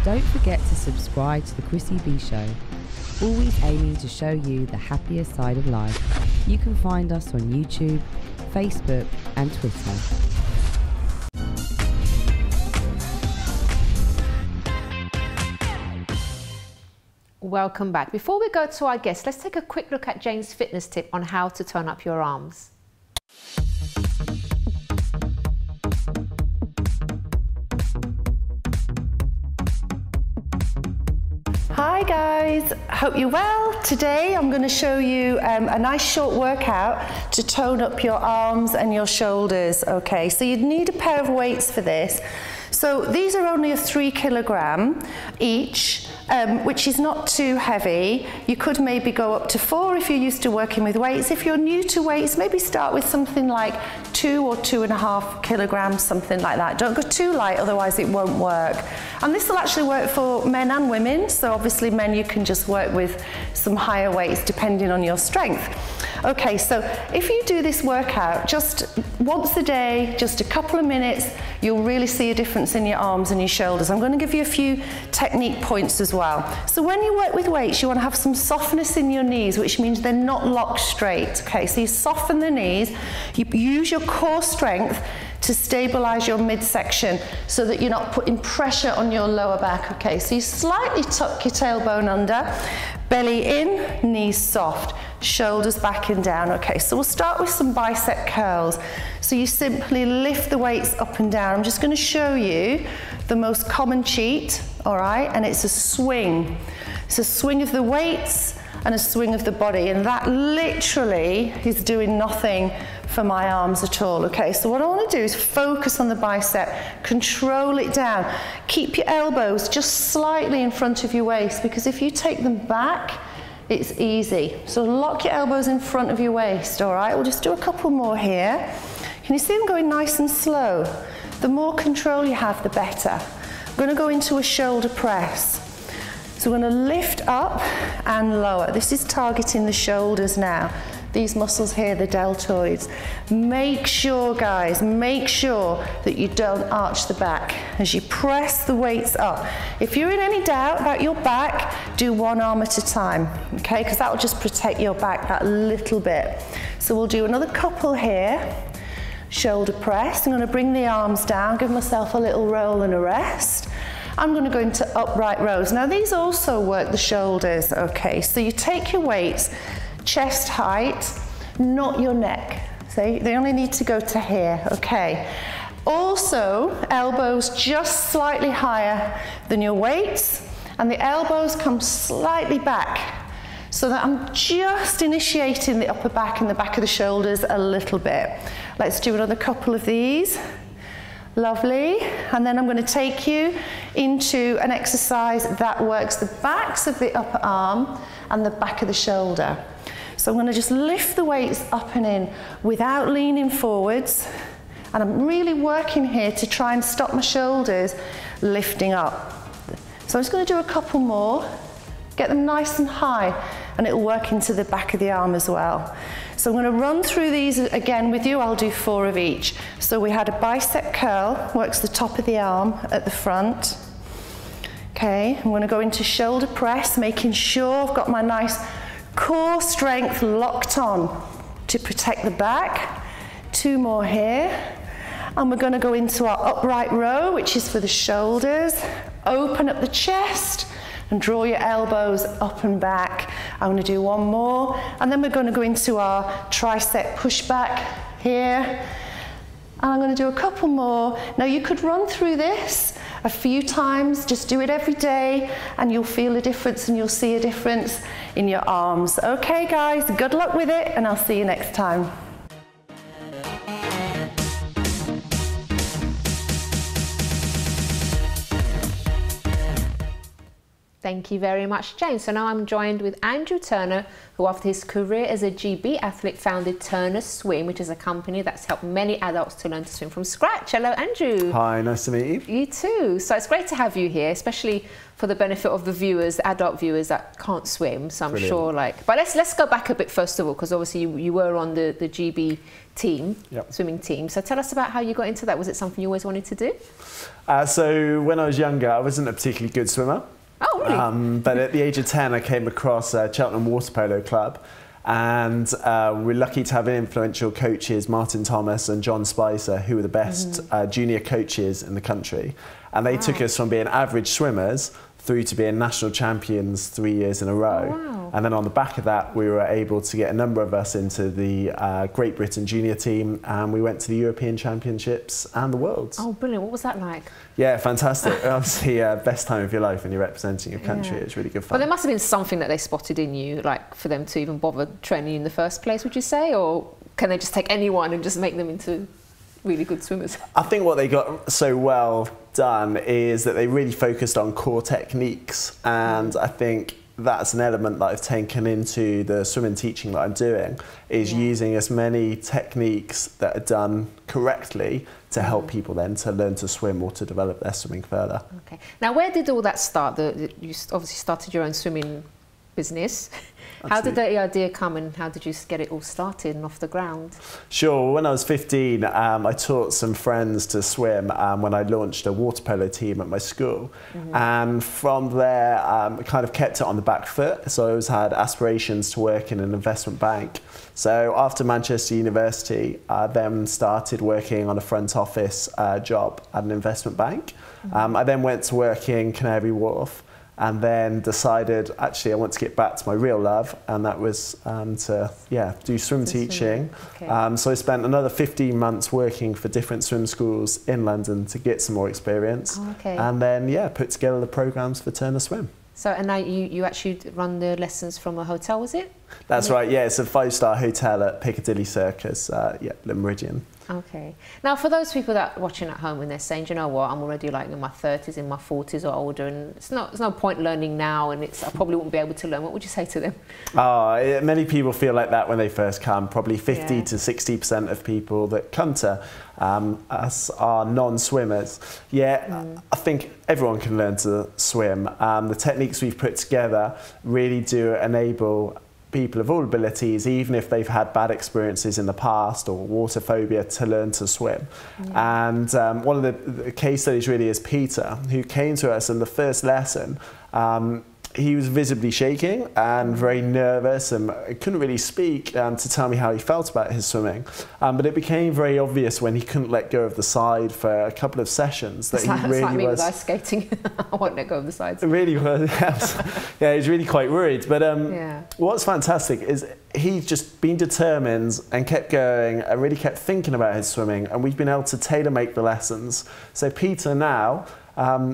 Don't forget to subscribe to the Chrissy B Show, always aiming to show you the happier side of life. You can find us on YouTube, Facebook and Twitter. Welcome back. Before we go to our guests, let's take a quick look at Jane's fitness tip on how to tone up your arms. Hi guys, hope you're well. Today I'm going to show you a nice short workout to tone up your arms and your shoulders. Okay, so you'd need a pair of weights for this. So these are only a 3 kilogram each, which is not too heavy. You could maybe go up to 4 if you're used to working with weights. If you're new to weights, maybe start with something like 2 or 2.5 kilograms, something like that. Don't go too light, otherwise it won't work. And this will actually work for men and women. So obviously men, you can just work with some higher weights depending on your strength. Okay, so if you do this workout just once a day, just a couple of minutes, you'll really see a difference in your arms and your shoulders. I'm going to give you a few technique points as well. So when you work with weights, you want to have some softness in your knees, which means they're not locked straight. Okay, so you soften the knees, you use your core strength to stabilize your midsection so that you're not putting pressure on your lower back. Okay, so you slightly tuck your tailbone under, belly in, knees soft, shoulders back and down. Okay, so we'll start with some bicep curls. So you simply lift the weights up and down. I'm just going to show you the most common cheat, all right, and it's a swing. It's a swing of the weights and a swing of the body, and that literally is doing nothing for my arms at all. Okay, so what I want to do is focus on the bicep, control it down, keep your elbows just slightly in front of your waist, because if you take them back, it's easy. So lock your elbows in front of your waist, all right? We'll just do a couple more here. Can you see them going nice and slow? The more control you have, the better. I'm going to go into a shoulder press. So we're going to lift up and lower. This is targeting the shoulders now. These muscles here, the deltoids. Make sure, guys, make sure that you don't arch the back as you press the weights up. If you're in any doubt about your back, do one arm at a time, okay? Because that will just protect your back that little bit. So we'll do another couple here. Shoulder press. I'm going to bring the arms down, give myself a little roll and a rest. I'm going to go into upright rows. Now these also work the shoulders, okay? So you take your weights, chest height, not your neck. So they only need to go to here, okay? Also, elbows just slightly higher than your weights, and the elbows come slightly back, so that I'm just initiating the upper back and the back of the shoulders a little bit. Let's do another couple of these. Lovely. And then I'm going to take you into an exercise that works the backs of the upper arm and the back of the shoulder. So I'm going to just lift the weights up and in without leaning forwards. And I'm really working here to try and stop my shoulders lifting up. So I'm just going to do a couple more. Get them nice and high, and it'll work into the back of the arm as well. So I'm going to run through these again with you. I'll do 4 of each. So we had a bicep curl, works the top of the arm at the front. Okay, I'm going to go into shoulder press, making sure I've got my nice core strength locked on to protect the back. 2 more here. And we're going to go into our upright row, which is for the shoulders. Open up the chest and draw your elbows up and back. I'm going to do 1 more, and then we're going to go into our tricep pushback here, and I'm going to do a couple more. Now you could run through this a few times, just do it every day, and you'll feel a difference and you'll see a difference in your arms. Okay guys, good luck with it, and I'll see you next time. Thank you very much, Jane. So now I'm joined with Andrew Turner, who after his career as a GB athlete founded Turner Swim, which is a company that's helped many adults to learn to swim from scratch. Hello, Andrew. Hi, nice to meet you. You too. So it's great to have you here, especially for the benefit of the viewers, the adult viewers that can't swim. So I'm sure, but let's go back a bit first of all, because obviously you were on the GB team, swimming team. So tell us about how you got into that. Was it something you always wanted to do? So when I was younger, I wasn't a particularly good swimmer. Oh, really? But at the age of 10, I came across Cheltenham Water Polo Club, and we're lucky to have influential coaches, Martin Thomas and John Spicer, who were the best junior coaches in the country. And they took us from being average swimmers through to being national champions 3 years in a row. Oh, wow. And then on the back of that, we were able to get a number of us into the Great Britain junior team, and we went to the European Championships and the Worlds. Oh, brilliant. What was that like? Yeah, fantastic. Obviously, best time of your life when you're representing your country. It's really good fun. But there must have been something that they spotted in you, like for them to even bother training you in the first place, would you say? Or can they just take anyone and just make them into really good swimmers? I think what they got so well done is that they really focused on core techniques, and I think that's an element that I've taken into the swimming teaching that I'm doing, is using as many techniques that are done correctly to help people then to learn to swim or to develop their swimming further. Okay. Now, where did all that start? You obviously started your own swimming business. How did the idea come, and how did you get it all started and off the ground? Sure. When I was 15, I taught some friends to swim when I launched a water polo team at my school. And from there, I kind of kept it on the back foot. So I always had aspirations to work in an investment bank. So after Manchester University, I then started working on a front office job at an investment bank. I then went to work in Canary Wharf, and then decided, actually, I want to get back to my real love, and that was to do swim teaching. Okay. So I spent another 15 months working for different swim schools in London to get some more experience. Oh, okay. And then, put together the programs for Turner Swim. So, and now you actually run the lessons from a hotel, was it? That's right, yeah, it's a 5-star hotel at Piccadilly Circus, the Meridien. Okay. Now, for those people that are watching at home and they're saying, do you know what, I'm already like in my 30s, in my 40s or older, and there's no point learning now, and I probably won't be able to learn. What would you say to them? Many people feel like that when they first come. Probably 50 to 60% of people that come to us are non-swimmers. I think everyone can learn to swim. The techniques we've put together really do enable people of all abilities, even if they've had bad experiences in the past or water phobia, to learn to swim. And one of the case studies really is Peter, who came to us in the first lesson. He was visibly shaking and very nervous and couldn't really speak to tell me how he felt about his swimming. But it became very obvious when he couldn't let go of the side for a couple of sessions that he really was... It's like me with ice skating. I won't let go of the sides. It really was, yeah, he's really quite worried. But what's fantastic is he's just been determined and kept going and really kept thinking about his swimming, and we've been able to tailor-make the lessons. So Peter now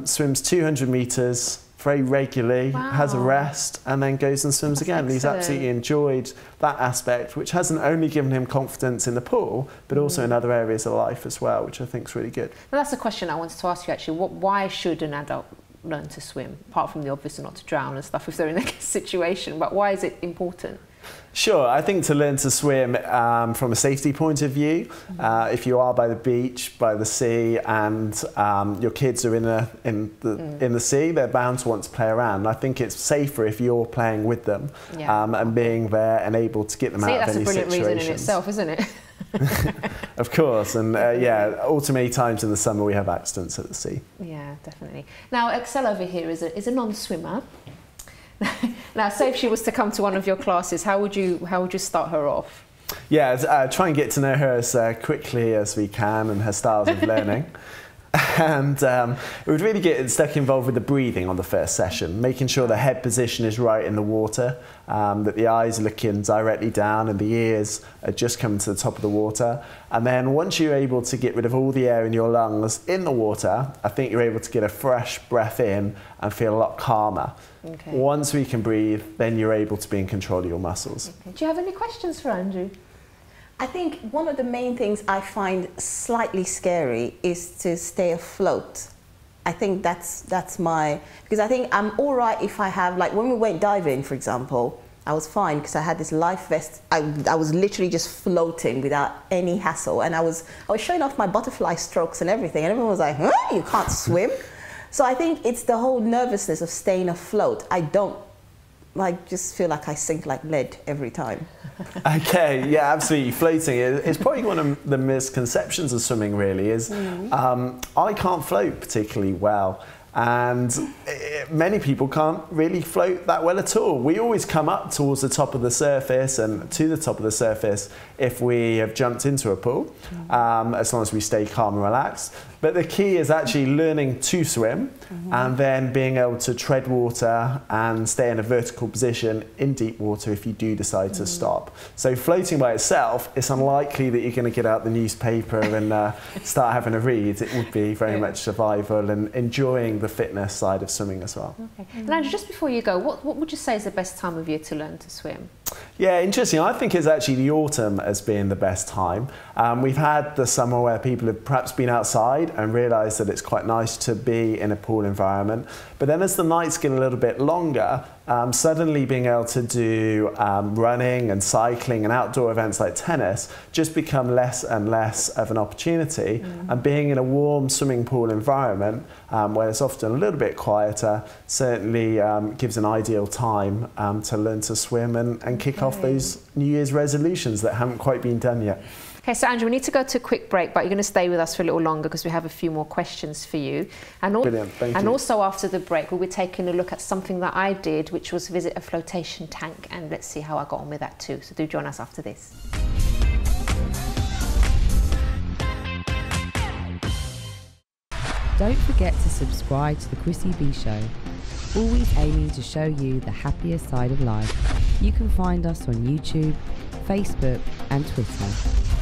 swims 200 metres very regularly, has a rest, and then goes and swims again. He's absolutely enjoyed that aspect, which hasn't only given him confidence in the pool, but also in other areas of life as well, which I think is really good. Well, that's a question I wanted to ask you actually. Why should an adult learn to swim, apart from the obvious not to drown and stuff if they're in a situation, but why is it important? Sure, I think to learn to swim from a safety point of view, if you are by the beach, by the sea, and your kids are in the sea, they're bound to want to play around. I think it's safer if you're playing with them and being there and able to get them out of any situations. That's a brilliant reason in itself, isn't it? Of course, and all too many times in the summer we have accidents at the sea. Yeah, definitely. Now, Excel over here is a non-swimmer. Now, say if she was to come to one of your classes, how would you start her off? Yeah, try and get to know her as quickly as we can and her styles of learning. And we would really get stuck involved with the breathing on the first session, making sure the head position is right in the water, that the eyes are looking directly down and the ears are just coming to the top of the water. And then once you're able to get rid of all the air in your lungs in the water, I think you're able to get a fresh breath in and feel a lot calmer. Okay. Once we can breathe, then you're able to be in control of your muscles. Okay. Do you have any questions for Andrew? I think one of the main things I find slightly scary is to stay afloat I think that's my, because I think I'm all right if I have, like when we went diving, for example, I was fine because I had this life vest. I was literally just floating without any hassle, and I was showing off my butterfly strokes and everything, and everyone was like, huh, you can't swim? So I think it's the whole nervousness of staying afloat. I just feel like I sink like lead every time. Okay, yeah, absolutely. Floating is probably one of the misconceptions of swimming, really, is I can't float particularly well. And many people can't really float that well at all. We always come up towards the top of the surface and to the top of the surface if we have jumped into a pool, as long as we stay calm and relaxed. But the key is actually learning to swim and then being able to tread water and stay in a vertical position in deep water if you do decide to stop. So floating by itself, it's unlikely that you're going to get out the newspaper and start having a read. It would be very much survival and enjoying the fitness side of swimming as well. Okay. And Andrew, just before you go, what would you say is the best time of year to learn to swim? Yeah, interesting. I think it's actually the autumn as being the best time. We've had the summer where people have perhaps been outside and realised that it's quite nice to be in a pool environment. But then as the nights get a little bit longer, suddenly being able to do running and cycling and outdoor events like tennis just become less and less of an opportunity. And being in a warm swimming pool environment where it's often a little bit quieter certainly gives an ideal time to learn to swim and kick off those New Year's resolutions that haven't quite been done yet. Okay, so Andrew, we need to go to a quick break, but you're going to stay with us for a little longer because we have a few more questions for you. And Brilliant, thank you. Also after the break, we'll be taking a look at something that I did, which was visit a flotation tank, and let's see how I got on with that too. So do join us after this. Don't forget to subscribe to the Chrissy B Show, always aiming to show you the happier side of life. You can find us on YouTube, Facebook and Twitter.